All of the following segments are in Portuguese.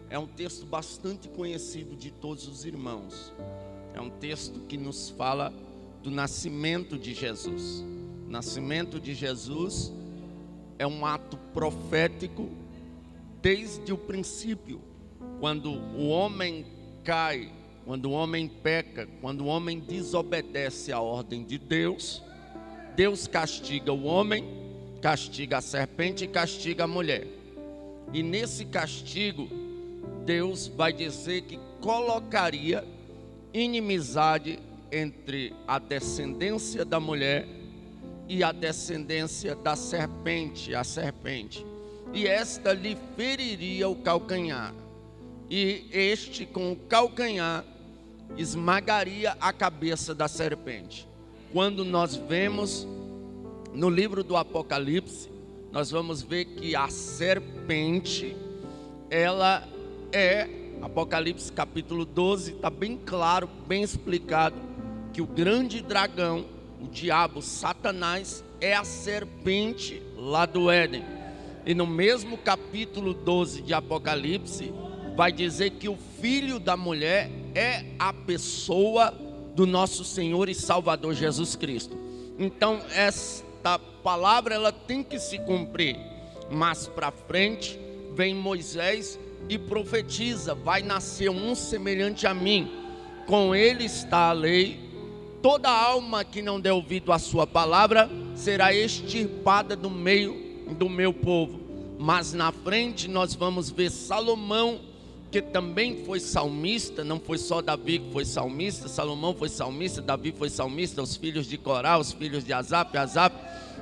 É um texto bastante conhecido de todos os irmãos. É um texto que nos fala do nascimento de Jesus. O nascimento de Jesus é um ato profético desde o princípio. Quando o homem cai, quando o homem peca, quando o homem desobedece à ordem de Deus, Deus castiga o homem, castiga a serpente e castiga a mulher. E nesse castigo, Deus vai dizer que colocaria inimizade entre a descendência da mulher e a descendência da serpente, a serpente. E esta lhe feriria o calcanhar. E este, com o calcanhar, esmagaria a cabeça da serpente. Quando nós vemos no livro do Apocalipse, nós vamos ver que a serpente, ela é, Apocalipse capítulo 12, está bem claro, bem explicado, que o grande dragão, o diabo, Satanás, é a serpente lá do Éden. E no mesmo capítulo 12 de Apocalipse, vai dizer que o filho da mulher é a pessoa do nosso Senhor e Salvador Jesus Cristo. Então esta palavra ela tem que se cumprir. Mas para frente vem Moisés e profetiza: vai nascer um semelhante a mim, com ele está a lei. Toda alma que não der ouvido à sua palavra será extirpada do meio do meu povo. Mas na frente nós vamos ver Salomão, que também foi salmista. Não foi só Davi que foi salmista, Salomão foi salmista, Davi foi salmista, os filhos de Corá, os filhos de Asaf,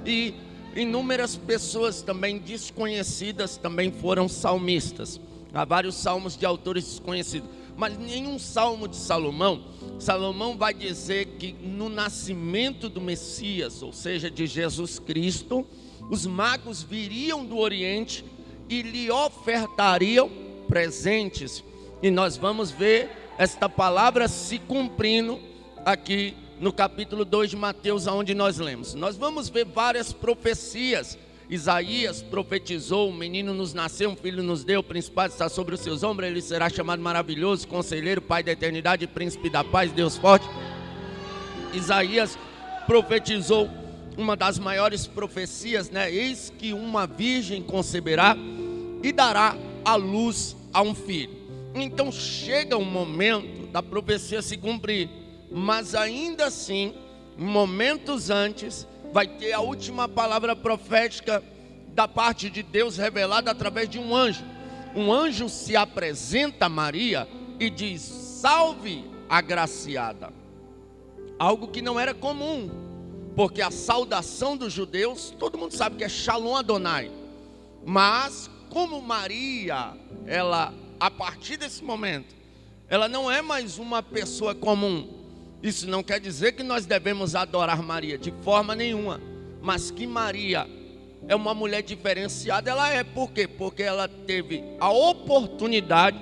e inúmeras pessoas também desconhecidas também foram salmistas. Há vários salmos de autores desconhecidos, mas nenhum salmo de Salomão vai dizer que no nascimento do Messias, ou seja, de Jesus Cristo, os magos viriam do Oriente e lhe ofertariam presentes. E nós vamos ver esta palavra se cumprindo aqui no capítulo 2 de Mateus, onde nós lemos. Nós vamos ver várias profecias. Isaías profetizou: um menino nos nasceu, um filho nos deu, o principado está sobre os seus ombros, ele será chamado maravilhoso, conselheiro, pai da eternidade, príncipe da paz, Deus forte. Isaías profetizou uma das maiores profecias, né? Eis que uma virgem conceberá e dará à luz a um filho. Então chega um momento da profecia se cumprir, mas ainda assim, momentos antes, vai ter a última palavra profética da parte de Deus revelada através de um anjo. Um anjo se apresenta a Maria e diz: salve, agraciada. Algo que não era comum, porque a saudação dos judeus, todo mundo sabe que é Shalom Adonai. Mas como Maria, ela, a partir desse momento, ela não é mais uma pessoa comum. Isso não quer dizer que nós devemos adorar Maria, de forma nenhuma. Mas que Maria é uma mulher diferenciada, ela é. Por quê? Porque ela teve a oportunidade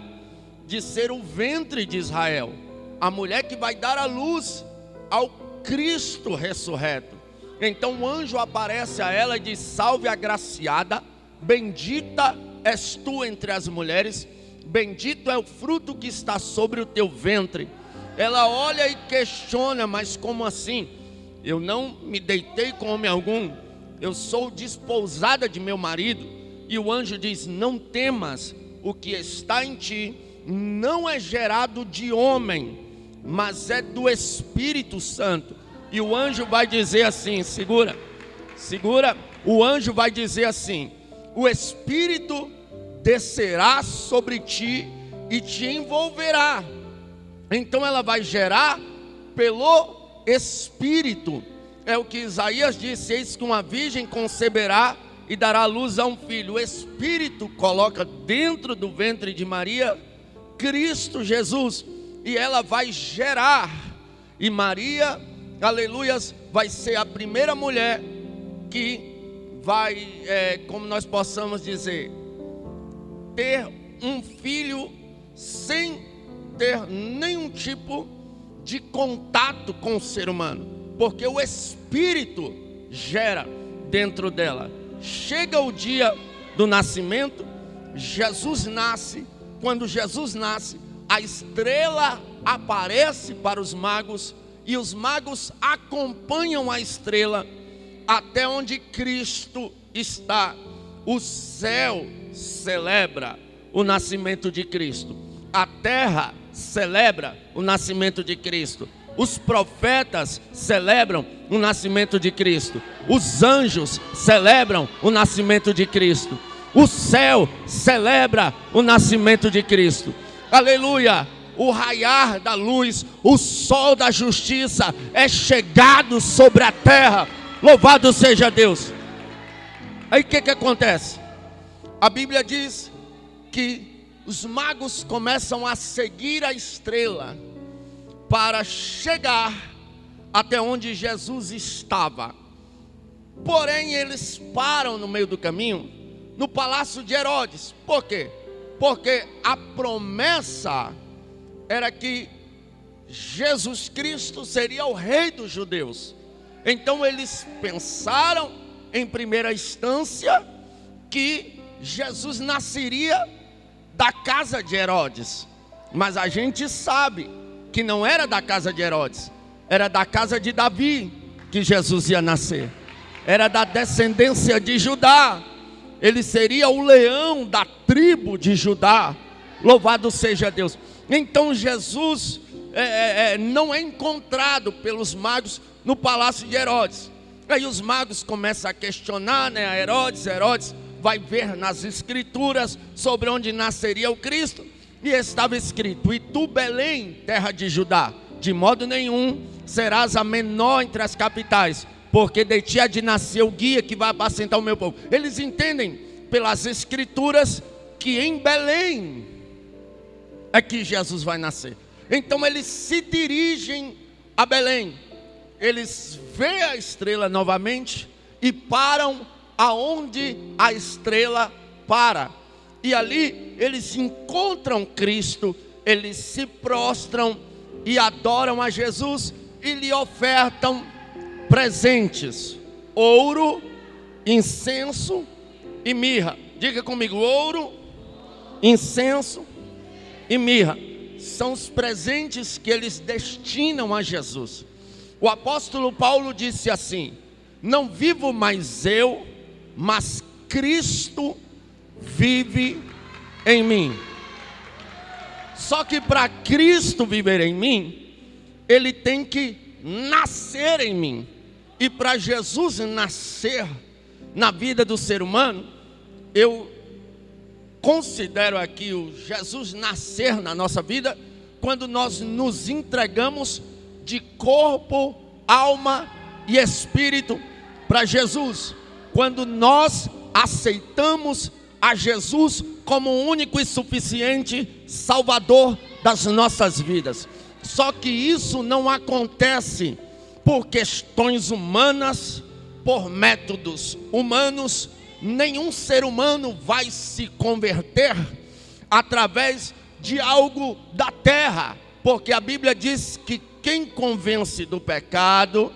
de ser o ventre de Israel. A mulher que vai dar a luz ao Cristo ressurreto. Então o anjo aparece a ela e diz: salve, agraciada, bendita és tu entre as mulheres, bendito é o fruto que está sobre o teu ventre. Ela olha e questiona: mas como assim? Eu não me deitei com homem algum, eu sou desposada de meu marido. E o anjo diz: não temas, o que está em ti não é gerado de homem, mas é do Espírito Santo. E o anjo vai dizer assim, segura, o anjo vai dizer assim: o Espírito descerá sobre ti e te envolverá. Então ela vai gerar pelo Espírito. É o que Isaías disse: eis que uma virgem conceberá e dará luz a um filho. O Espírito coloca dentro do ventre de Maria Cristo Jesus, e ela vai gerar. E Maria, aleluias, vai ser a primeira mulher que vai, como nós possamos dizer, ter um filho sem ter nenhum tipo de contato com o ser humano, porque o Espírito gera dentro dela. Chega o dia do nascimento, Jesus nasce quando Jesus nasce, a estrela aparece para os magos e os magos acompanham a estrela até onde Cristo está. O céu celebra o nascimento de Cristo, a terra celebra o nascimento de Cristo, os profetas celebram o nascimento de Cristo, os anjos celebram o nascimento de Cristo, o céu celebra o nascimento de Cristo. Aleluia! O raiar da luz, o sol da justiça é chegado sobre a terra. Louvado seja Deus. Aí o que acontece? A Bíblia diz que os magos começam a seguir a estrela para chegar até onde Jesus estava. Porém, eles param no meio do caminho, no palácio de Herodes. Por quê? Porque a promessa era que Jesus Cristo seria o rei dos judeus. Então eles pensaram, em primeira instância, que Jesus nasceria da casa de Herodes. Mas a gente sabe que não era da casa de Herodes, era da casa de Davi que Jesus ia nascer. Era da descendência de Judá. Ele seria o leão da tribo de Judá. Louvado seja Deus. Então Jesus não é encontrado pelos magos no palácio de Herodes. Aí os magos começam a questionar, né, a Herodes. Herodes vai ver nas escrituras sobre onde nasceria o Cristo. E estava escrito: e tu, Belém, terra de Judá, de modo nenhum serás a menor entre as capitais, porque de ti há de nascer o guia que vai apacentar o meu povo. Eles entendem pelas escrituras que em Belém é que Jesus vai nascer. Então eles se dirigem a Belém. Eles veem a estrela novamente e param aonde a estrela para. E ali eles encontram Cristo, eles se prostram e adoram a Jesus e lhe ofertam presentes: ouro, incenso e mirra. Diga comigo: ouro, incenso e mirra. São os presentes que eles destinam a Jesus. O apóstolo Paulo disse assim: não vivo mais eu, mas Cristo vive em mim. Só que para Cristo viver em mim, Ele tem que nascer em mim. E para Jesus nascer na vida do ser humano, eu considero aqui o Jesus nascer na nossa vida quando nós nos entregamos de corpo, alma e espírito para Jesus. Quando nós aceitamos a Jesus como o único e suficiente Salvador das nossas vidas. Só que isso não acontece por questões humanas, por métodos humanos. Nenhum ser humano vai se converter através de algo da terra, porque a Bíblia diz que quem convence do pecado,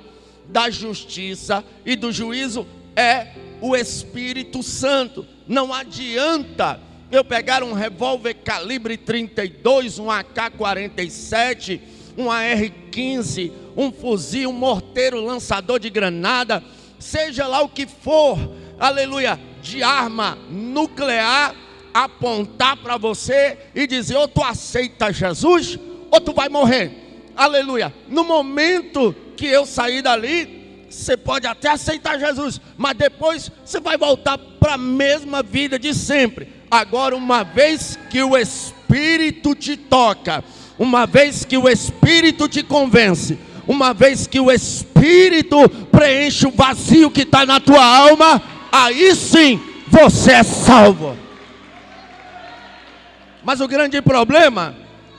da justiça e do juízo é o Espírito Santo. Não adianta eu pegar um revólver calibre 32, um AK-47, um AR-15, um fuzil, um morteiro lançador de granada, seja lá o que for, aleluia, de arma nuclear, apontar para você e dizer: ou tu aceita Jesus, ou tu vai morrer. Aleluia. No momento que eu sair dali, você pode até aceitar Jesus, mas depois você vai voltar para a mesma vida de sempre. Agora, uma vez que o Espírito te toca, uma vez que o Espírito te convence, uma vez que o Espírito preenche o vazio que está na tua alma, aí sim você é salvo. Mas o grande problema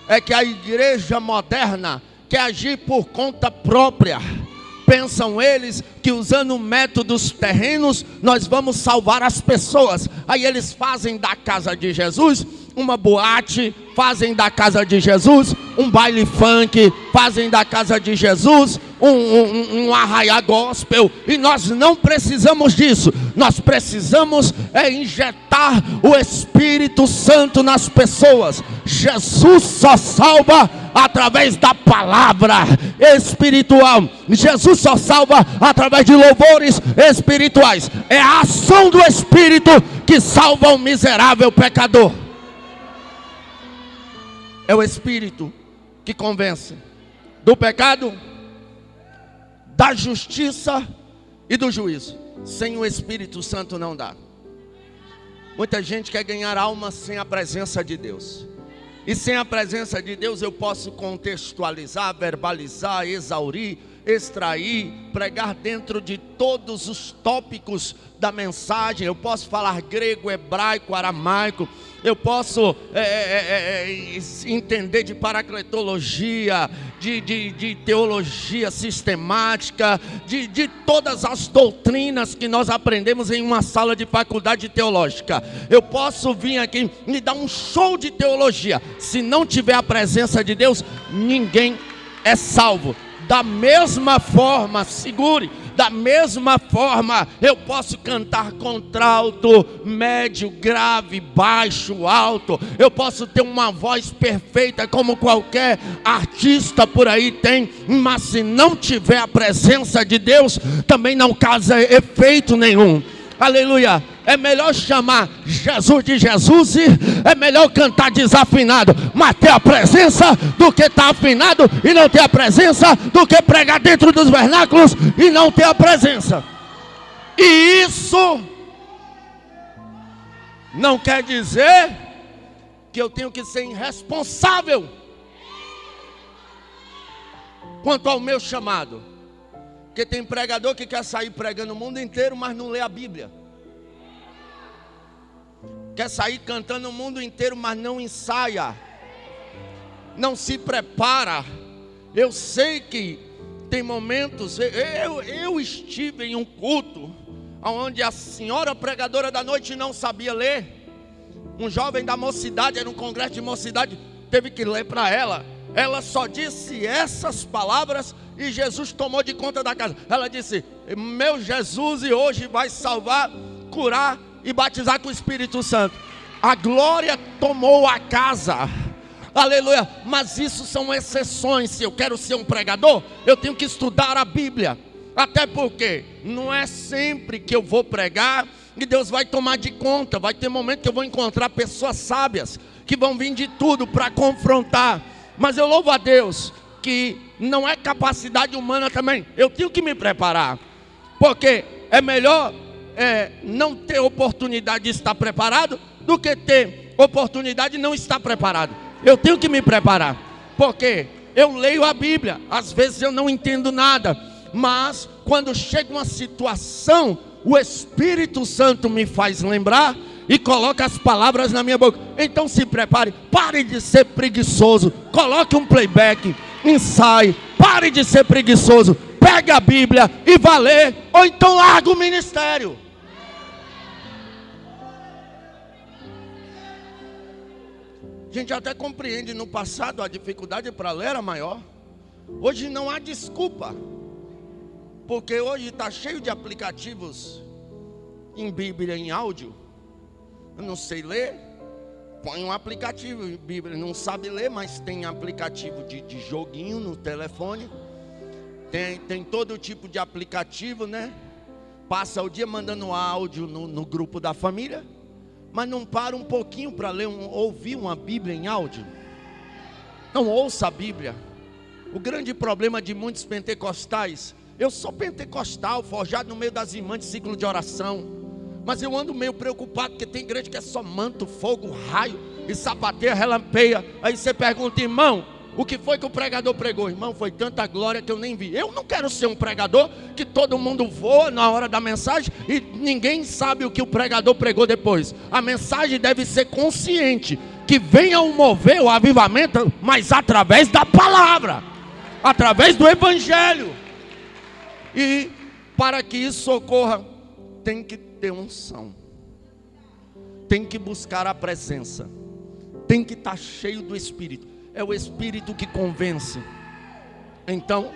é que a igreja moderna quer agir por conta própria. Pensam eles que usando métodos terrenos nós vamos salvar as pessoas. Aí eles fazem da casa de Jesus uma boate, fazem da casa de Jesus um baile funk, fazem da casa de Jesus um arraiá gospel, e nós não precisamos disso. Nós precisamos injetar o Espírito Santo nas pessoas. Jesus só salva através da palavra espiritual. Jesus só salva através de louvores espirituais. É a ação do Espírito que salva o miserável pecador. É o Espírito que convence do pecado, da justiça e do juízo. Sem o Espírito Santo não dá. Muita gente quer ganhar alma sem a presença de Deus. E sem a presença de Deus eu posso contextualizar, verbalizar, exaurir, extrair, pregar dentro de todos os tópicos da mensagem. Eu posso falar grego, hebraico, aramaico. Eu posso entender de paracletologia, de teologia sistemática, de todas as doutrinas que nós aprendemos em uma sala de faculdade teológica. Eu posso vir aqui e dar um show de teologia. Se não tiver a presença de Deus, ninguém é salvo. Da mesma forma, segure, da mesma forma, eu posso cantar contralto, médio, grave, baixo, alto. Eu posso ter uma voz perfeita como qualquer artista por aí tem. Mas se não tiver a presença de Deus, também não causa efeito nenhum. Aleluia. É melhor chamar Jesus de Jesus, e é melhor cantar desafinado, mas ter a presença, do que estar afinado e não ter a presença, do que pregar dentro dos vernáculos e não ter a presença. E isso não quer dizer que eu tenho que ser irresponsável quanto ao meu chamado. Porque tem pregador que quer sair pregando o mundo inteiro, mas não lê a Bíblia. Quer sair cantando o mundo inteiro, mas não ensaia, não se prepara. Eu sei que tem momentos, eu estive em um culto onde a senhora pregadora da noite não sabia ler. Um jovem da mocidade, era um congresso de mocidade, teve que ler para ela. Ela só disse essas palavras e Jesus tomou de conta da casa. Ela disse: meu Jesus, e hoje vai salvar, curar e batizar com o Espírito Santo. A glória tomou a casa. Aleluia. Mas isso são exceções. Se eu quero ser um pregador, eu tenho que estudar a Bíblia. Até porque não é sempre que eu vou pregar e Deus vai tomar de conta. Vai ter momento que eu vou encontrar pessoas sábias que vão vir de tudo para confrontar. Mas eu louvo a Deus que não é capacidade humana também. Eu tenho que me preparar. Porque é melhor não ter oportunidade de estar preparado do que ter oportunidade de não estar preparado. Eu tenho que me preparar. Porque eu leio a Bíblia. Às vezes eu não entendo nada. Mas quando chega uma situação, o Espírito Santo me faz lembrar e coloca as palavras na minha boca. Então se prepare, pare de ser preguiçoso, coloque um playback, ensaie, pare de ser preguiçoso, pegue a Bíblia e vá ler, ou então larga o ministério. A gente até compreende, no passado a dificuldade para ler era maior. Hoje não há desculpa, porque hoje está cheio de aplicativos em Bíblia, em áudio. Eu não sei ler, põe um aplicativo em Bíblia. Não sabe ler, mas tem aplicativo de joguinho no telefone. Tem todo tipo de aplicativo, né? Passa o dia mandando áudio no grupo da família, mas não para um pouquinho para ler, ouvir uma Bíblia em áudio. Não ouça a Bíblia. O grande problema de muitos pentecostais: eu sou pentecostal, forjado no meio das irmãs de ciclo de oração, mas eu ando meio preocupado, porque tem igreja que é só manto, fogo, raio e sapateia, relampeia. Aí você pergunta: irmão, o que foi que o pregador pregou? Irmão, foi tanta glória que eu nem vi. Eu não quero ser um pregador que todo mundo voa na hora da mensagem e ninguém sabe o que o pregador pregou depois. A mensagem deve ser consciente, que venha o mover, o avivamento, mas através da palavra, através do evangelho. E para que isso ocorra, tem que ter unção, tem que buscar a presença, tem que estar cheio do Espírito. É o Espírito que convence. Então,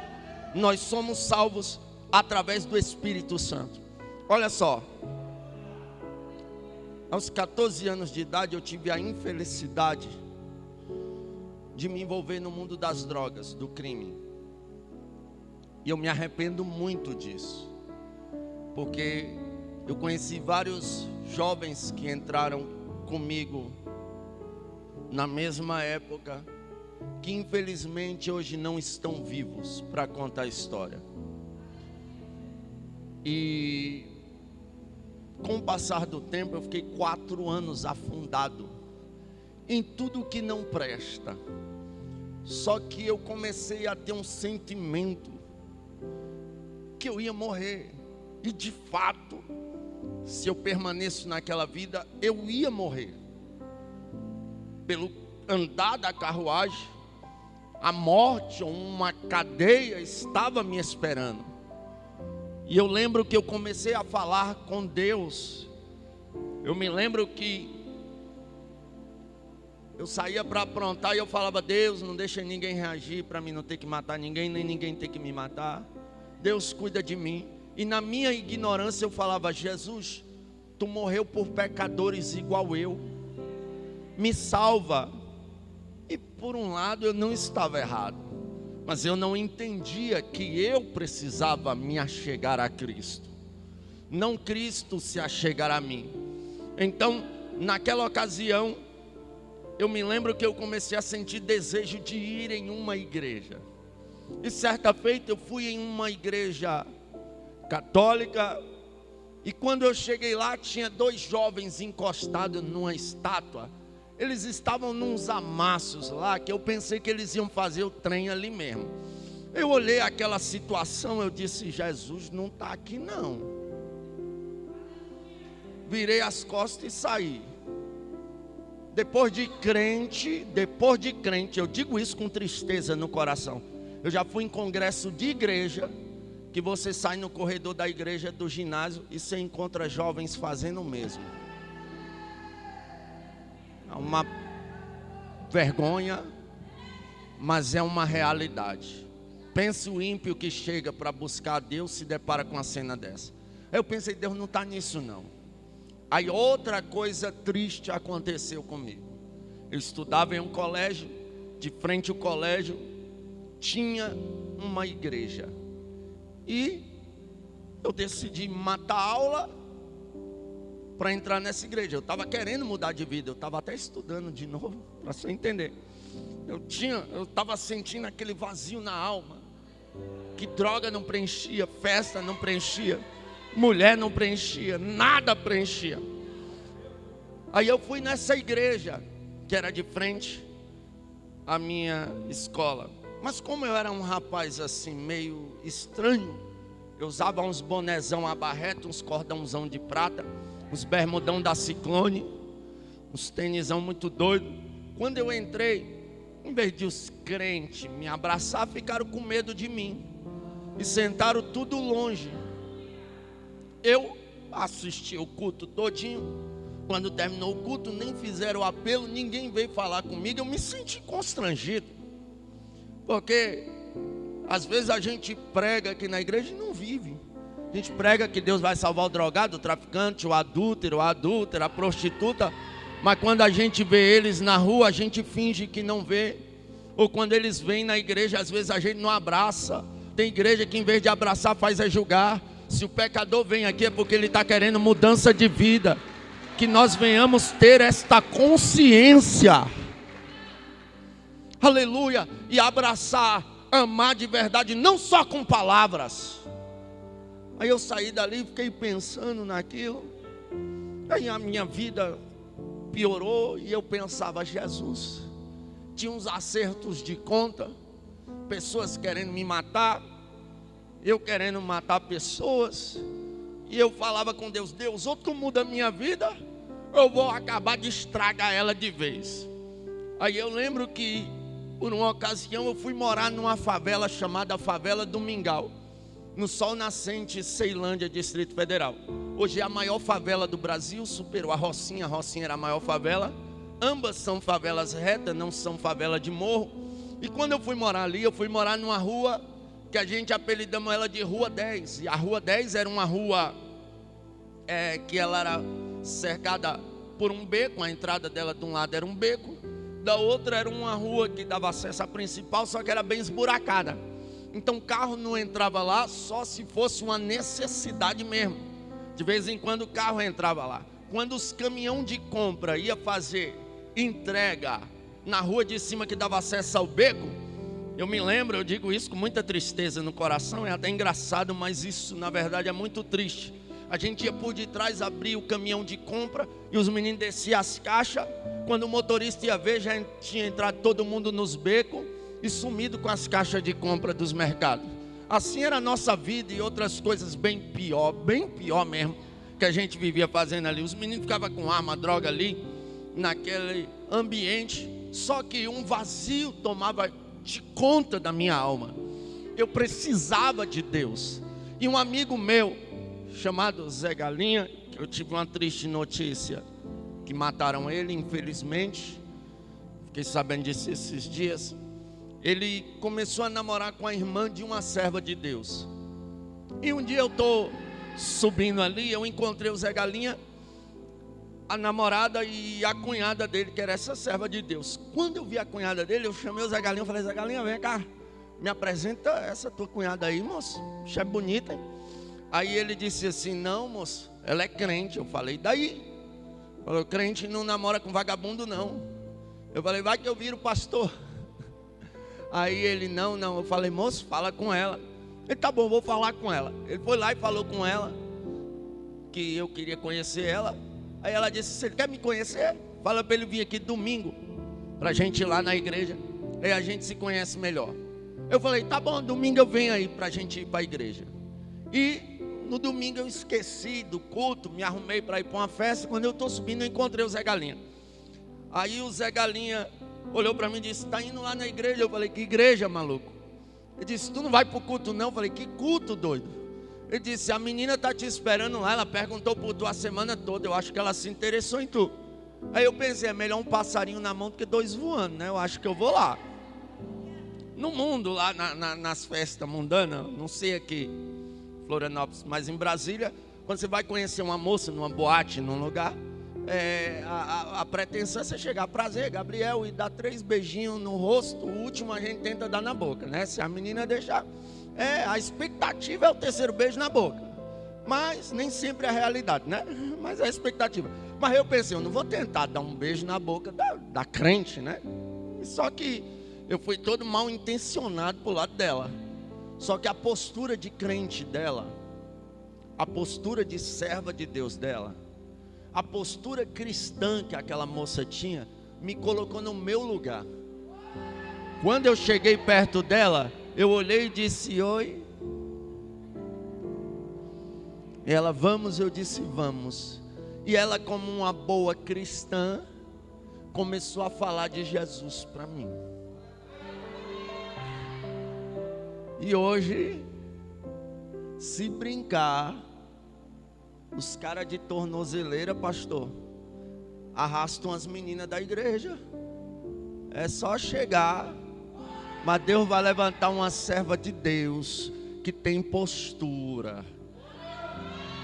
Nós somos salvos através do Espírito Santo. Olha só, aos 14 anos de idade eu tive a infelicidade de me envolver no mundo das drogas, do crime. E eu me arrependo muito disso, porque eu conheci vários jovens que entraram comigo na mesma época, que infelizmente hoje não estão vivos para contar a história. E com o passar do tempo eu fiquei 4 anos afundado em tudo que não presta. Só que eu comecei a ter um sentimento que eu ia morrer. E de fato, se eu permaneço naquela vida, eu ia morrer. Pelo andar da carruagem, a morte ou uma cadeia estava me esperando. E eu lembro que eu comecei a falar com Deus. Eu me lembro que eu saía para aprontar e eu falava: Deus, não deixa ninguém reagir, para mim não ter que matar ninguém, nem ninguém ter que me matar. Deus cuida de mim. E na minha ignorância eu falava: Jesus, tu morreu por pecadores igual eu, me salva. E por um lado eu não estava errado, mas eu não entendia que eu precisava me achegar a Cristo, não Cristo se achegar a mim. Então, naquela ocasião, eu me lembro que eu comecei a sentir desejo de ir em uma igreja. E certa feita eu fui em uma igreja católica, e quando eu cheguei lá, tinha 2 jovens encostados numa estátua. Eles estavam nos amassos lá, que eu pensei que eles iam fazer o trem ali mesmo. Eu olhei aquela situação, eu disse: Jesus não está aqui não. Virei as costas e saí. Depois de crente, eu digo isso com tristeza no coração. Eu já fui em congresso de igreja, que você sai no corredor da igreja, do ginásio, e você encontra jovens fazendo o mesmo. É uma vergonha, mas é uma realidade. Pense o ímpio que chega para buscar a Deus, se depara com uma cena dessa. Eu pensei: Deus não está nisso não. Aí outra coisa triste aconteceu comigo. Eu estudava em um colégio, de frente ao colégio tinha uma igreja. E eu decidi matar a aula para entrar nessa igreja. Eu estava querendo mudar de vida, eu estava até estudando de novo, para você entender. Eu estava sentindo aquele vazio na alma, que droga não preenchia, festa não preenchia, mulher não preenchia, nada preenchia. Aí eu fui nessa igreja, que era de frente à minha escola. Mas como eu era um rapaz assim, meio estranho, eu usava uns bonezão a barreta, uns cordãozão de prata, uns bermudão da Ciclone, uns tênisão muito doido. Quando eu entrei, em vez de os crentes me abraçar, ficaram com medo de mim e sentaram tudo longe. Eu assisti o culto todinho. Quando terminou o culto, nem fizeram o apelo, ninguém veio falar comigo. Eu me senti constrangido, porque às vezes a gente prega aqui na igreja e não vive. A gente prega que Deus vai salvar o drogado, o traficante, o adúltero, a adúltera, a prostituta, mas quando a gente vê eles na rua, a gente finge que não vê. Ou quando eles vêm na igreja, às vezes a gente não abraça. Tem igreja que em vez de abraçar faz é julgar. Se o pecador vem aqui é porque ele está querendo mudança de vida. Que nós venhamos ter esta consciência, aleluia, e abraçar, amar de verdade, não só com palavras. Aí eu saí dali e fiquei pensando naquilo. Aí a minha vida piorou e eu pensava: Jesus, tinha uns acertos de conta, pessoas querendo me matar, eu querendo matar pessoas. E eu falava com Deus: Deus, ou tu muda a minha vida, eu vou acabar de estragar ela de vez. Aí eu lembro que, por uma ocasião, eu fui morar numa favela chamada Favela do Mingau, no Sol Nascente, Ceilândia, Distrito Federal. Hoje é a maior favela do Brasil, superou a Rocinha era a maior favela. Ambas são favelas retas, não são favela de morro. E quando eu fui morar ali, eu fui morar numa rua que a gente apelidamos ela de Rua 10. E a Rua 10 era uma rua que ela era cercada por um beco. A entrada dela de um lado era um beco, da outra era uma rua que dava acesso à principal, só que era bem esburacada. Então o carro não entrava lá só se fosse uma necessidade mesmo. De vez em quando o carro entrava lá. Quando os caminhão de compra ia fazer entrega na rua de cima que dava acesso ao beco, eu me lembro, eu digo isso com muita tristeza no coração, é até engraçado, mas isso na verdade é muito triste. A gente ia por detrás, abria o caminhão de compra e os meninos desciam as caixas. Quando o motorista ia ver, já tinha entrado todo mundo nos becos e sumido com as caixas de compra dos mercados. Assim era a nossa vida e outras coisas bem pior mesmo, que a gente vivia fazendo ali. Os meninos ficavam com arma, droga ali, naquele ambiente. Só que um vazio tomava de conta da minha alma. Eu precisava de Deus. E um amigo meu, chamado Zé Galinha, que eu tive uma triste notícia, que mataram ele, infelizmente. Fiquei sabendo disso esses dias. Ele começou a namorar com a irmã de uma serva de Deus. E um dia eu estou subindo ali, eu encontrei o Zé Galinha, a namorada e a cunhada dele, que era essa serva de Deus. Quando eu vi a cunhada dele, eu chamei o Zé Galinha, eu falei: Zé Galinha, vem cá, me apresenta essa tua cunhada aí, moço, é bonita, hein? Aí ele disse assim: não, moço, ela é crente. Eu falei: daí? Falou: crente não namora com vagabundo não. Eu falei: vai que eu viro pastor. Aí ele: não. Eu falei: moço, fala com ela. Ele: tá bom, vou falar com ela. Ele foi lá e falou com ela que eu queria conhecer ela. Aí ela disse: você quer me conhecer? Fala para ele vir aqui domingo, pra gente ir lá na igreja, aí a gente se conhece melhor. Eu falei: tá bom, domingo eu venho aí pra gente ir para a igreja. E no domingo eu esqueci do culto, me arrumei para ir para uma festa. Quando eu estou subindo, eu encontrei o Zé Galinha. Aí o Zé Galinha olhou para mim e disse: está indo lá na igreja? Eu falei: que igreja, maluco? Ele disse: tu não vai para o culto não? Eu falei: que culto, doido? Ele disse: a menina está te esperando lá, ela perguntou por tu a semana toda, eu acho que ela se interessou em tu. Aí eu pensei: é melhor um passarinho na mão do que dois voando, né? Eu acho que eu vou lá. No mundo, lá nas festas mundanas, não sei aqui Florianópolis, mas em Brasília, quando você vai conhecer uma moça numa boate, num lugar, a pretensão é você chegar: prazer, Gabriel, e dar 3 beijinhos no rosto. O último a gente tenta dar na boca, né? Se a menina deixar, a expectativa é o 3º beijo na boca, mas nem sempre é a realidade, né? Mas é a expectativa. Mas eu pensei: eu não vou tentar dar um beijo na boca da crente, né? Só que eu fui todo mal intencionado pro lado dela. Só que a postura de crente dela, a postura de serva de Deus dela, a postura cristã que aquela moça tinha, me colocou no meu lugar. Quando eu cheguei perto dela, eu olhei e disse: oi. E ela: vamos. Eu disse: vamos. E ela, como uma boa cristã, começou a falar de Jesus para mim. E hoje, se brincar, os caras de tornozeleira, pastor, arrastam as meninas da igreja. É só chegar. Mas Deus vai levantar uma serva de Deus que tem postura,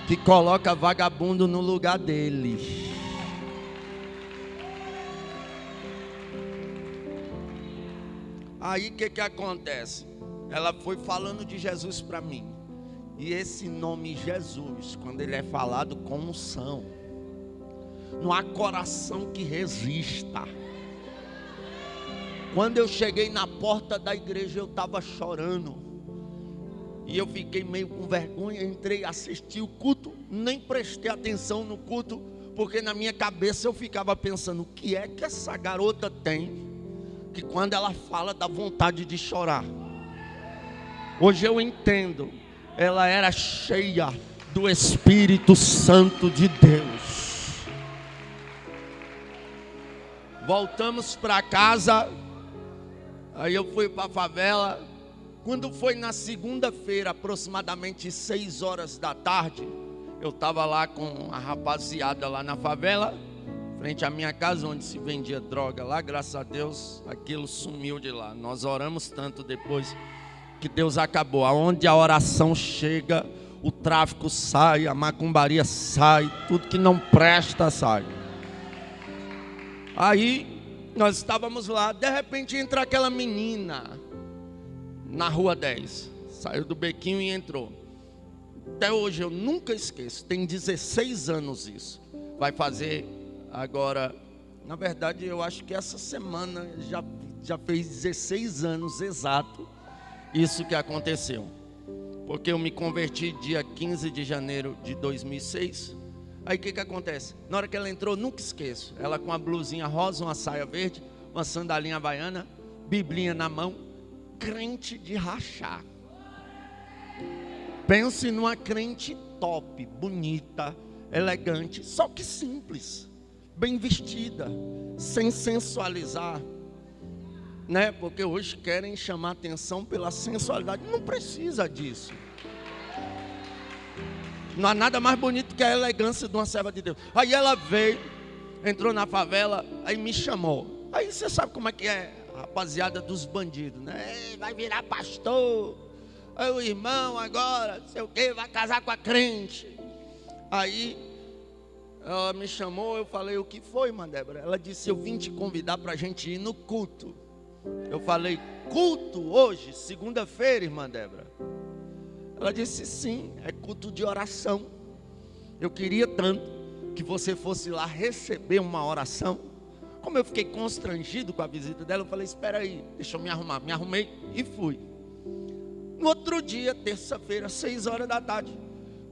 que coloca vagabundo no lugar dele. Aí o que acontece? Ela foi falando de Jesus para mim. E esse nome Jesus, quando ele é falado com unção, não há coração que resista. Quando eu cheguei na porta da igreja, eu estava chorando. E eu fiquei meio com vergonha. Entrei, assisti o culto, nem prestei atenção no culto, porque na minha cabeça eu ficava pensando: o que é que essa garota tem, que quando ela fala dá vontade de chorar? Hoje eu entendo, ela era cheia do Espírito Santo de Deus. Voltamos para casa. Aí eu fui para a favela. Quando foi na segunda-feira, aproximadamente 6 horas da tarde, eu estava lá com a rapaziada lá na favela, frente à minha casa, onde se vendia droga lá. Graças a Deus, aquilo sumiu de lá. Nós oramos tanto depois que Deus acabou. Aonde a oração chega, o tráfico sai, a macumbaria sai, tudo que não presta sai. Aí nós estávamos lá, de repente entra aquela menina na rua 10, saiu do bequinho e entrou. Até hoje eu nunca esqueço, tem 16 anos isso. Vai fazer agora, na verdade eu acho que essa semana já fez 16 anos exato isso que aconteceu. Porque eu me converti dia 15 de janeiro de 2006. Aí o que acontece? Na hora que ela entrou, nunca esqueço. Ela com uma blusinha rosa, uma saia verde, uma sandalinha havaiana, biblinha na mão, crente de rachar. Pense numa crente top, bonita, elegante, só que simples, bem vestida, sem sensualizar, né? Porque hoje querem chamar atenção pela sensualidade, não precisa disso. Não há nada mais bonito que a elegância de uma serva de Deus. Aí ela veio, entrou na favela, aí me chamou. Aí você sabe como é que é a rapaziada dos bandidos, né? Vai virar pastor. Aí o irmão agora, não sei o que, vai casar com a crente. Aí ela me chamou, eu falei, o que foi, irmã Débora? Ela disse, eu vim te convidar para a gente ir no culto. Eu falei, culto hoje, segunda-feira, irmã Débora? Ela disse, sim, é culto de oração. Eu queria tanto que você fosse lá receber uma oração. Como eu fiquei constrangido com a visita dela, eu falei, espera aí, deixa eu me arrumar. Me arrumei e fui. No outro dia, terça-feira, 6 horas da tarde,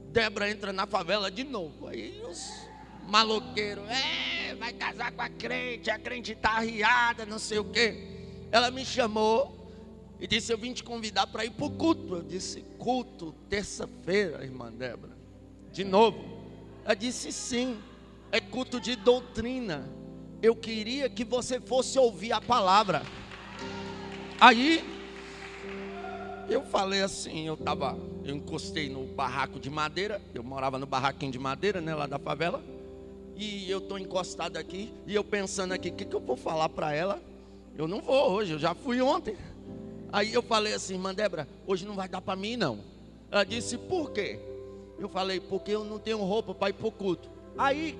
Débora entra na favela de novo. Aí os maloqueiros, vai casar com a crente está arriada, não sei o quê. Ela me chamou e disse, eu vim te convidar para ir para o culto. Eu disse, culto, terça-feira, irmã Débora? De novo? Ela disse, sim, é culto de doutrina. Eu queria que você fosse ouvir a palavra. Aí eu falei assim, eu encostei no barraco de madeira, eu morava no barraquinho de madeira, né, lá da favela, e eu estou encostado aqui, e eu pensando aqui, o que eu vou falar para ela? Eu não vou hoje, eu já fui ontem. Aí eu falei assim, irmã Débora, hoje não vai dar para mim não. Ela disse, por quê? Eu falei, porque eu não tenho roupa para ir para o culto. Aí,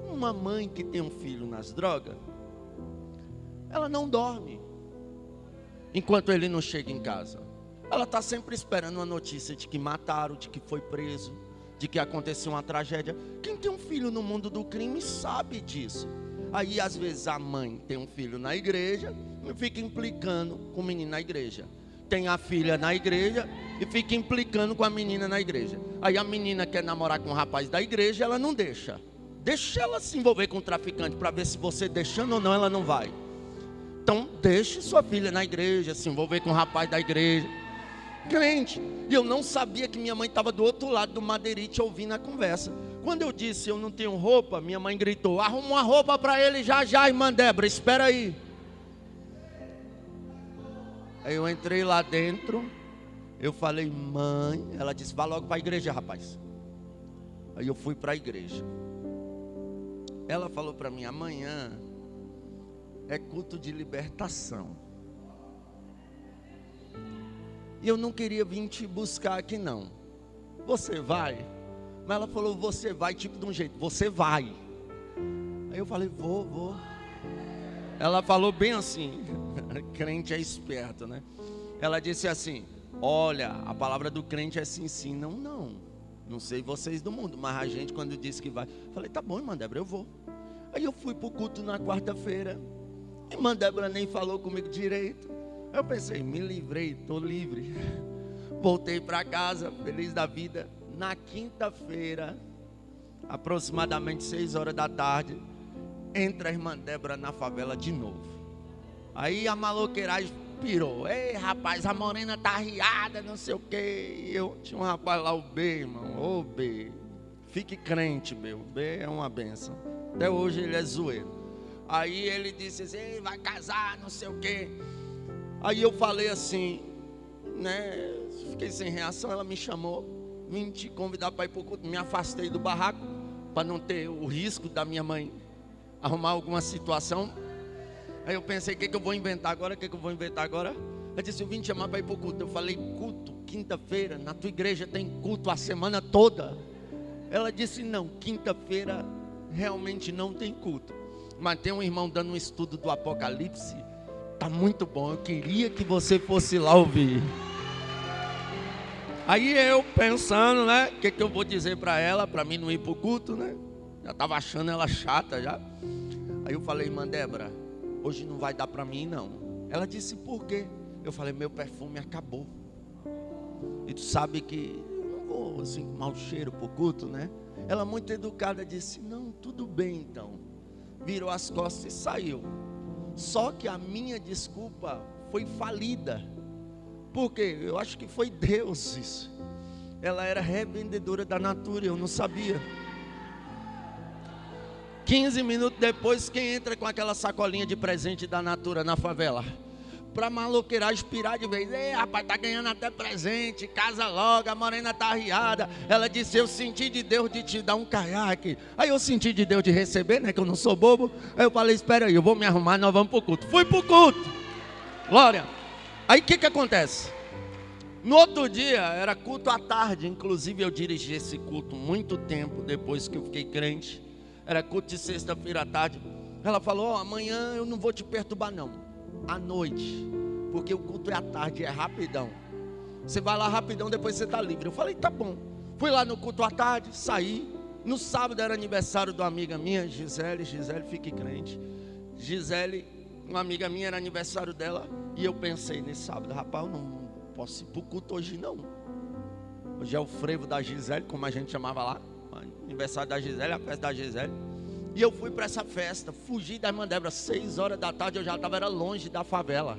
uma mãe que tem um filho nas drogas, ela não dorme enquanto ele não chega em casa. Ela está sempre esperando uma notícia de que mataram, de que foi preso, de que aconteceu uma tragédia. Quem tem um filho no mundo do crime sabe disso. Aí às vezes a mãe tem um filho na igreja e fica implicando com o menino na igreja. Tem a filha na igreja e fica implicando com a menina na igreja. Aí a menina quer namorar com o rapaz da igreja, ela não deixa. Deixa ela se envolver com o traficante para ver se você deixando ou não, ela não vai. Então deixe sua filha na igreja, se envolver com o rapaz da igreja. Crente. E eu não sabia que minha mãe estava do outro lado do madeirite ouvindo a conversa. Quando eu disse eu não tenho roupa, minha mãe gritou, arruma uma roupa para ele já, irmã Débora, espera aí. Aí eu entrei lá dentro, eu falei, mãe, ela disse, vá logo para a igreja, rapaz. Aí eu fui para a igreja. Ela falou para mim, amanhã é culto de libertação. E eu não queria vir te buscar aqui não. Você vai? Mas ela falou, você vai, tipo de um jeito, você vai. Aí eu falei, vou. Ela falou bem assim, crente é esperto, né? Ela disse assim, olha, a palavra do crente é sim, sim, não, não. Não sei vocês do mundo, mas a gente quando disse que vai. Falei, tá bom, irmã Débora, eu vou. Aí eu fui para o culto na quarta-feira. Irmã Débora nem falou comigo direito. Eu pensei, me livrei, estou livre. Voltei para casa, feliz da vida. Na quinta-feira, aproximadamente 6 horas da tarde, entra a irmã Débora na favela de novo. Aí a maloqueiragem pirou. Ei, rapaz, a morena tá arriada, não sei o quê. E eu tinha um rapaz lá, o B, irmão. Ô, B, fique crente, B. O B é uma benção. Até hoje ele é zoeiro. Aí ele disse assim, ei, vai casar, não sei o quê. Aí eu falei assim, né, fiquei sem reação, ela me chamou, vim te convidar para ir para o culto, me afastei do barraco, para não ter o risco da minha mãe arrumar alguma situação. Aí eu pensei, o que eu vou inventar agora, Ela disse, eu vim te chamar para ir para o culto. Eu falei, culto, quinta-feira, na tua igreja tem culto a semana toda. Ela disse, não, quinta-feira realmente não tem culto, mas tem um irmão dando um estudo do Apocalipse, tá muito bom, eu queria que você fosse lá ouvir. Aí eu pensando, né, o que eu vou dizer para ela, para mim não ir para o culto, né? Já estava achando ela chata já. Aí eu falei, irmã Débora, hoje não vai dar para mim não. Ela disse, por quê? Eu falei, meu perfume acabou. E tu sabe que eu não vou assim com mau cheiro para o culto, né? Ela muito educada disse, não, tudo bem então. Virou as costas e saiu. Só que a minha desculpa foi falida. Por quê? Eu acho que foi Deus isso. Ela era revendedora da Natura, eu não sabia. 15 minutos depois, quem entra com aquela sacolinha de presente da Natura na favela? Pra maloqueirar, expirar de vez. Ei, rapaz, tá ganhando até presente, casa logo, a morena tá arriada. Ela disse, eu senti de Deus de te dar um caiaque. Aí eu senti de Deus de receber, né, que eu não sou bobo. Aí eu falei, espera aí, eu vou me arrumar, nós vamos pro culto. Fui pro culto. Glória. Aí o que acontece? No outro dia, era culto à tarde. Inclusive eu dirigi esse culto muito tempo depois que eu fiquei crente. Era culto de sexta-feira à tarde. Ela falou, ó, amanhã eu não vou te perturbar não, à noite, porque o culto é à tarde, é rapidão. Você vai lá rapidão, depois você está livre. Eu falei, tá bom. Fui lá no culto à tarde, saí. No sábado era aniversário de uma amiga minha, Gisele, fique crente. Gisele, uma amiga minha, era aniversário dela. E eu pensei nesse sábado, rapaz, eu não posso ir para o culto hoje não. Hoje é o frevo da Gisele, como a gente chamava lá. Aniversário da Gisele, a festa da Gisele. E eu fui para essa festa, fugi da irmã Débora, 6 horas da tarde, eu já estava longe da favela.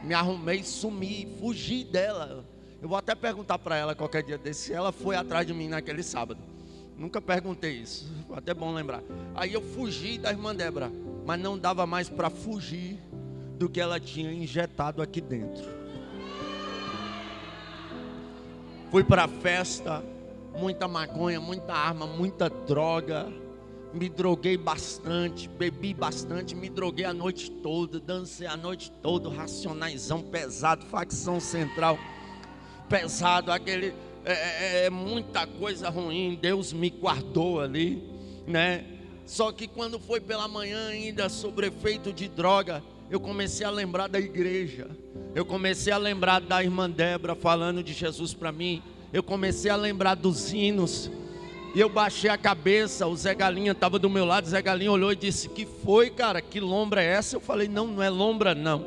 Me arrumei, sumi, fugi dela. Eu vou até perguntar para ela qualquer dia desse, se ela foi atrás de mim naquele sábado. Nunca perguntei isso, até bom lembrar. Aí eu fugi da irmã Débora, mas não dava mais para fugir do que ela tinha injetado aqui dentro. Fui para a festa, muita maconha, muita arma, muita droga. Me droguei bastante, bebi bastante, me droguei a noite toda, dancei a noite toda, racionaizão pesado, facção central pesado, aquele muita coisa ruim. Deus me guardou ali, né? Só que quando foi pela manhã ainda, sob efeito de droga, eu comecei a lembrar da igreja. Eu comecei a lembrar da irmã Débora falando de Jesus para mim. Eu comecei a lembrar dos hinos. E eu baixei a cabeça, o Zé Galinha estava do meu lado. O Zé Galinha olhou e disse, que foi, cara? Que lombra é essa? Eu falei, não, não é lombra não.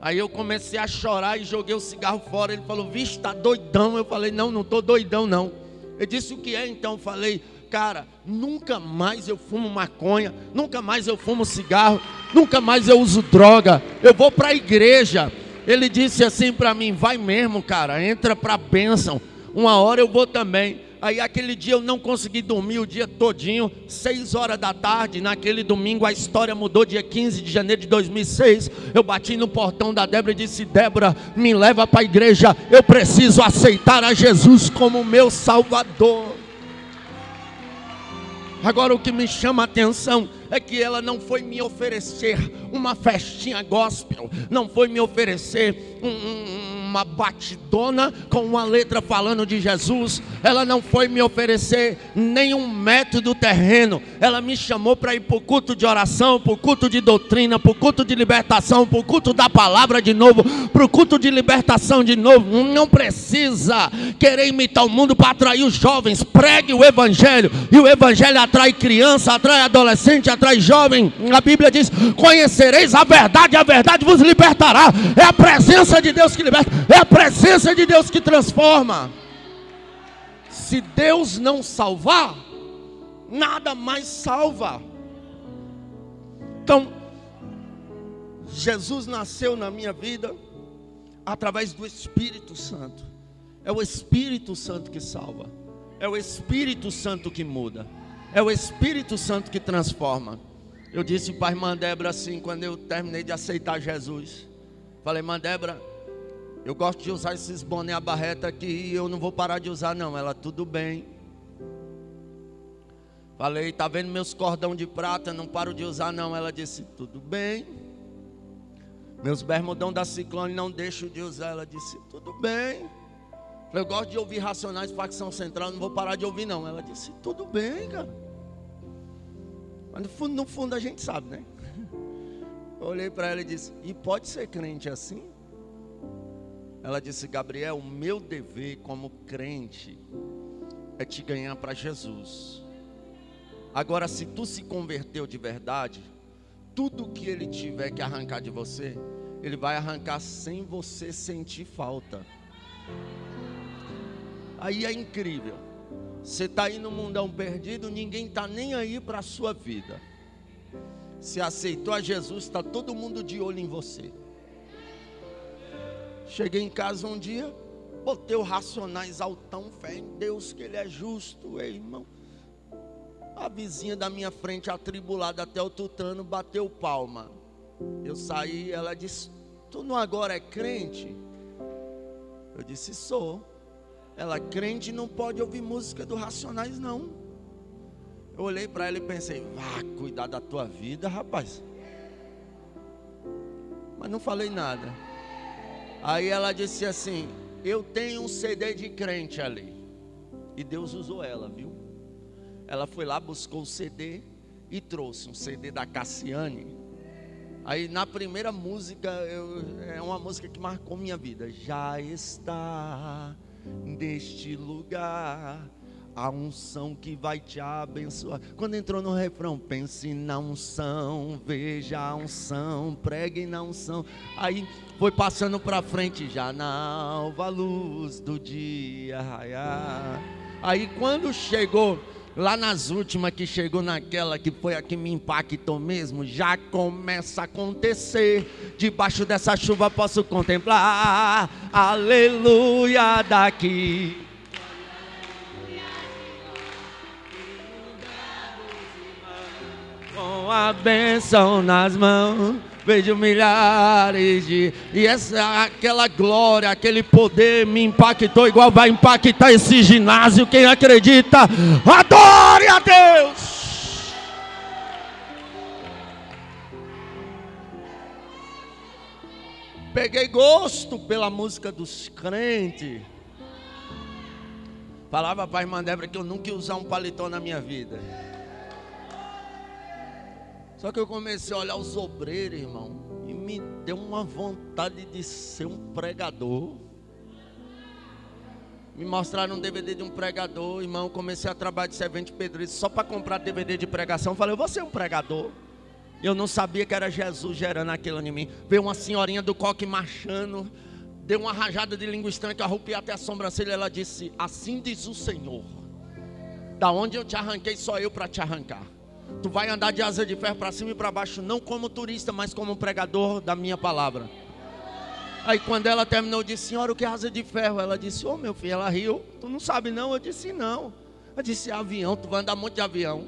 Aí eu comecei a chorar e joguei o cigarro fora. Ele falou, vixe, tá doidão. Eu falei, não, não tô doidão não. Ele disse, o que é então? Eu falei, cara, nunca mais eu fumo maconha, nunca mais eu fumo cigarro, nunca mais eu uso droga, eu vou para a igreja. Ele disse assim para mim, vai mesmo, cara, entra para a bênção, uma hora eu vou também. Aí aquele dia eu não consegui dormir o dia todinho, 6 horas da tarde, naquele domingo a história mudou, dia 15 de janeiro de 2006, eu bati no portão da Débora e disse, Débora, me leva para a igreja, eu preciso aceitar a Jesus como meu Salvador. Agora o que me chama a atenção é que ela não foi me oferecer uma festinha gospel, não foi me oferecer uma batidona com uma letra falando de Jesus, ela não foi me oferecer nenhum método terreno, ela me chamou para ir para o culto de oração, para o culto de doutrina, para o culto de libertação, para o culto da palavra de novo, para o culto de libertação de novo. Não precisa querer imitar o mundo para atrair os jovens, pregue o evangelho, e o evangelho atrai criança, atrai adolescente, atrai jovem. A Bíblia diz, conhecereis a verdade vos libertará. É a presença de Deus que liberta, é a presença de Deus que transforma. Se Deus não salvar, nada mais salva. Então, Jesus nasceu na minha vida através do Espírito Santo. É o Espírito Santo que salva, é o Espírito Santo que muda, é o Espírito Santo que transforma. Eu disse para a irmã Débora assim, quando eu terminei de aceitar Jesus, falei, irmã Débora, eu gosto de usar esses boné a barreta aqui e eu não vou parar de usar não. Ela, tudo bem. Falei, tá vendo meus cordão de prata, não paro de usar não. Ela disse, tudo bem. Meus bermudão da Ciclone não deixam de usar. Ela disse, tudo bem. Eu gosto de ouvir Racionais, Facção Central, não vou parar de ouvir não. Ela disse, tudo bem, cara. Mas no fundo a gente sabe, né? Eu olhei para ela e disse, e pode ser crente assim? Ela disse, Gabriel, o meu dever como crente é te ganhar para Jesus. Agora, se tu se converteu de verdade, tudo que ele tiver que arrancar de você, ele vai arrancar sem você sentir falta. Aí é incrível. Você está aí no mundão perdido, ninguém está nem aí para a sua vida. Se aceitou a Jesus, está todo mundo de olho em você. Cheguei em casa um dia, botei o Racionais altão, fé em Deus que Ele é justo, irmão. A vizinha da minha frente, atribulada até o tutano, bateu palma. Eu saí, ela disse, tu não agora é crente? Eu disse, sou. Ela, crente não pode ouvir música do Racionais não. Eu olhei para ela e pensei, vá cuidar da tua vida, rapaz. Mas não falei nada. Aí ela disse assim, eu tenho um CD de crente ali. E Deus usou ela, viu? Ela foi lá, buscou o CD e trouxe um CD da Cassiane. Aí na primeira música, é uma música que marcou minha vida. Já está neste lugar a unção que vai te abençoar. Quando entrou no refrão, pense na unção, veja a unção, pregue na unção. Aí foi passando pra frente, já na alva luz do dia raiar. Aí quando chegou lá nas últimas, que chegou naquela que foi a que me impactou mesmo, já começa a acontecer. Debaixo dessa chuva posso contemplar, aleluia daqui. Com a bênção nas mãos, vejo milhares de... E aquela glória, aquele poder me impactou igual vai impactar esse ginásio. Quem acredita, adore a Deus. Peguei gosto pela música dos crentes. Falava para a irmã Débora que eu nunca ia usar um paletó na minha vida. Só que eu comecei a olhar os obreiros, irmão, e me deu uma vontade de ser um pregador. Me mostraram um DVD de um pregador, irmão. Comecei a trabalhar de servente pedreiro só para comprar DVD de pregação. Falei, eu vou ser um pregador. Eu não sabia que era Jesus gerando aquilo em mim. Veio uma senhorinha do coque marchando, deu uma rajada de língua estranha que arrupiei até a sobrancelha. Ela disse, assim diz o Senhor, da onde eu te arranquei, só eu para te arrancar. Tu vai andar de asa de ferro para cima e para baixo, não como turista, mas como pregador da minha palavra. Aí quando ela terminou, eu disse, senhora, o que é asa de ferro? Ela disse, ô meu filho, ela riu, tu não sabe não? Eu disse, não. Eu disse, avião, tu vai andar muito de avião.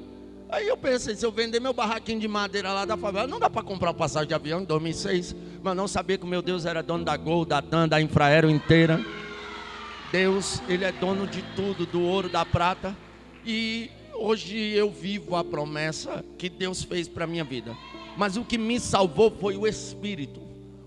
Aí eu pensei, se eu vender meu barraquinho de madeira lá da favela, não dá para comprar passagem de avião em 2006. Mas não sabia que o meu Deus era dono da Gol, da TAM, da Infraero inteira. Deus, Ele é dono de tudo, do ouro, da prata. E hoje eu vivo a promessa que Deus fez para a minha vida. Mas o que me salvou foi o Espírito.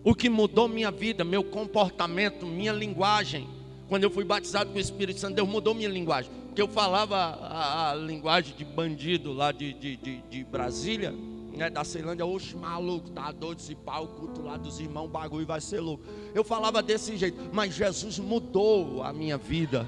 O que mudou minha vida, meu comportamento, minha linguagem. Quando eu fui batizado com o Espírito Santo, Deus mudou minha linguagem. Porque eu falava a linguagem de bandido lá de Brasília, né, da Ceilândia. Oxe, maluco, tá doido esse pau, culto lá dos irmãos, o bagulho vai ser louco. Eu falava desse jeito, mas Jesus mudou a minha vida.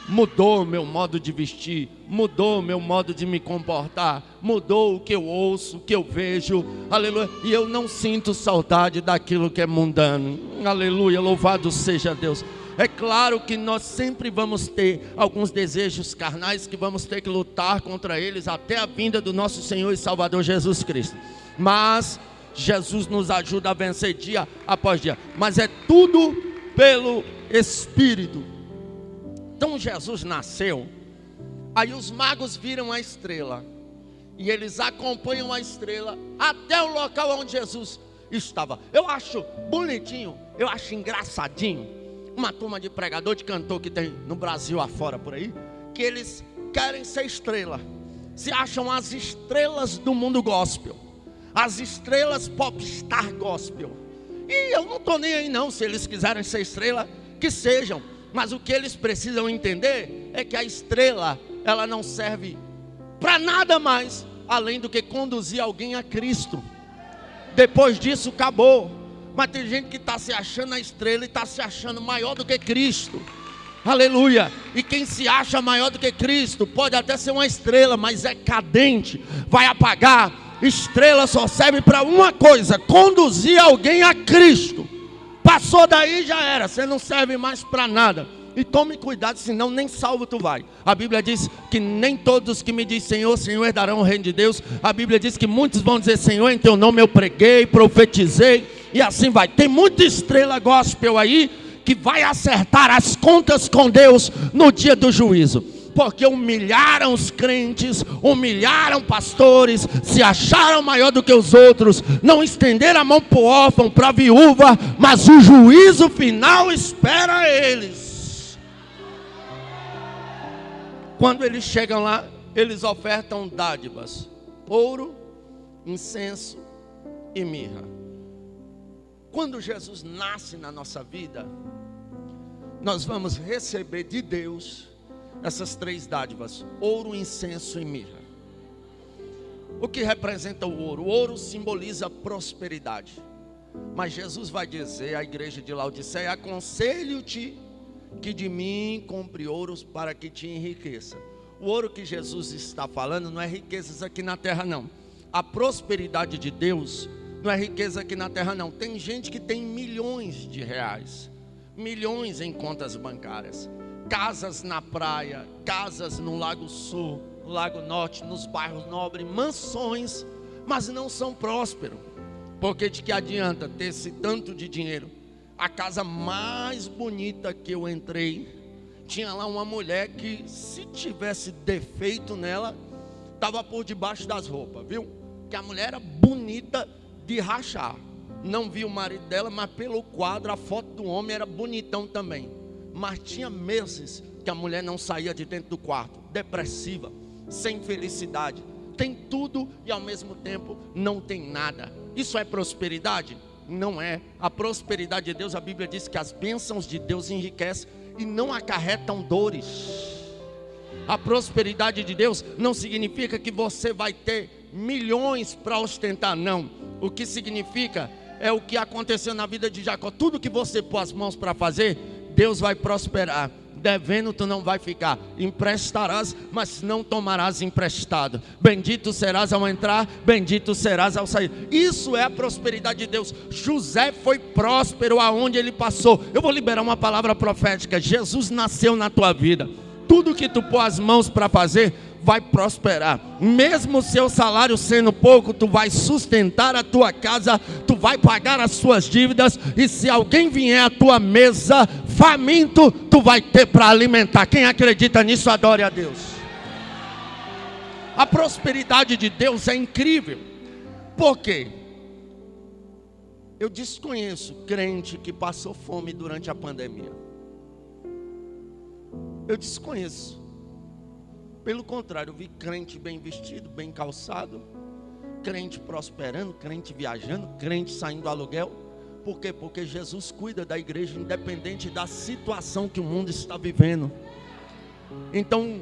Mudou o meu modo de vestir, mudou o meu modo de me comportar, mudou o que eu ouço, o que eu vejo, aleluia. E eu não sinto saudade daquilo que é mundano, aleluia, louvado seja Deus. É claro que nós sempre vamos ter alguns desejos carnais que vamos ter que lutar contra eles até a vinda do nosso Senhor e Salvador Jesus Cristo. Mas Jesus nos ajuda a vencer dia após dia, mas é tudo pelo Espírito. Então Jesus nasceu, aí os magos viram a estrela, e eles acompanham a estrela até o local onde Jesus estava. Eu acho bonitinho, eu acho engraçadinho, uma turma de pregador, de cantor que tem no Brasil afora por aí, que eles querem ser estrela, se acham as estrelas do mundo gospel, as estrelas popstar gospel. E eu não estou nem aí não. Se eles quiserem ser estrela, que sejam. Mas o que eles precisam entender é que a estrela, ela não serve para nada mais, além do que conduzir alguém a Cristo. Depois disso, acabou. Mas tem gente que está se achando a estrela e está se achando maior do que Cristo. Aleluia. E quem se acha maior do que Cristo pode até ser uma estrela, mas é cadente, vai apagar. Estrela só serve para uma coisa: conduzir alguém a Cristo. Passou daí, já era, você não serve mais para nada. E tome cuidado, senão nem salvo tu vai. A Bíblia diz que nem todos que me dizem Senhor, Senhor herdarão o reino de Deus. A Bíblia diz que muitos vão dizer Senhor, em teu nome eu preguei, profetizei, e assim vai. Tem muita estrela gospel aí que vai acertar as contas com Deus no dia do juízo, porque humilharam os crentes, humilharam pastores, se acharam maior do que os outros, não estenderam a mão para o órfão, para a viúva, mas o juízo final espera eles. Quando eles chegam lá, eles ofertam dádivas: ouro, incenso e mirra. Quando Jesus nasce na nossa vida, nós vamos receber de Deus essas três dádivas: ouro, incenso e mirra. O que representa o ouro? O ouro simboliza prosperidade. Mas Jesus vai dizer à igreja de Laodiceia: aconselho-te que de mim compre ouros para que te enriqueça. O ouro que Jesus está falando não é riquezas aqui na terra não. A prosperidade de Deus não é riqueza aqui na terra não. Tem gente que tem milhões de reais, milhões em contas bancárias, casas na praia, casas no Lago Sul, no Lago Norte, nos bairros nobres, mansões, mas não são prósperos. Porque de que adianta ter esse tanto de dinheiro? A casa mais bonita que eu entrei, tinha lá uma mulher que, se tivesse defeito nela, estava por debaixo das roupas, viu? Que a mulher era bonita de rachar. Não vi o marido dela, mas pelo quadro, a foto do homem era bonitão também. Mas tinha meses que a mulher não saía de dentro do quarto, depressiva, sem felicidade. Tem tudo e ao mesmo tempo não tem nada. Isso é prosperidade? Não é. A prosperidade de Deus, a Bíblia diz que as bênçãos de Deus enriquecem e não acarretam dores. A prosperidade de Deus não significa que você vai ter milhões para ostentar, não. O que significa é o que aconteceu na vida de Jacó. Tudo que você pôr as mãos para fazer, Deus vai prosperar. Devendo tu não vai ficar, emprestarás, mas não tomarás emprestado. Bendito serás ao entrar, bendito serás ao sair. Isso é a prosperidade de Deus. José foi próspero aonde ele passou. Eu vou liberar uma palavra profética. Jesus nasceu na tua vida. Tudo que tu pôr as mãos para fazer vai prosperar. Mesmo o seu salário sendo pouco, tu vai sustentar a tua casa, tu vai pagar as suas dívidas, e se alguém vier à tua mesa faminto, tu vai ter para alimentar. Quem acredita nisso, adore a Deus. A prosperidade de Deus é incrível. Por quê? Eu desconheço crente que passou fome durante a pandemia. Eu desconheço. Pelo contrário, eu vi crente bem vestido, bem calçado, crente prosperando, crente viajando, crente saindo do aluguel. Por quê? Porque Jesus cuida da igreja independente da situação que o mundo está vivendo. Então,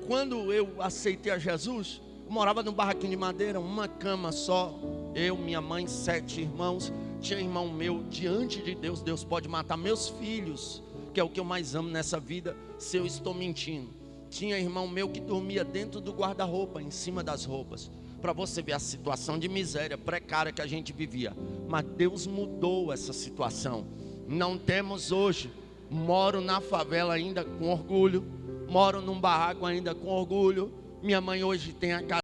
quando eu aceitei a Jesus, eu morava num barraquinho de madeira, uma cama só, eu, minha mãe, 7 irmãos. Tinha irmão meu, diante de Deus, Deus pode matar meus filhos, que é o que eu mais amo nessa vida, se eu estou mentindo. Tinha irmão meu que dormia dentro do guarda-roupa, em cima das roupas, para você ver a situação de miséria precária que a gente vivia. Mas Deus mudou essa situação. Não temos hoje. Moro na favela ainda com orgulho, moro num barraco ainda com orgulho. Minha mãe hoje tem a casa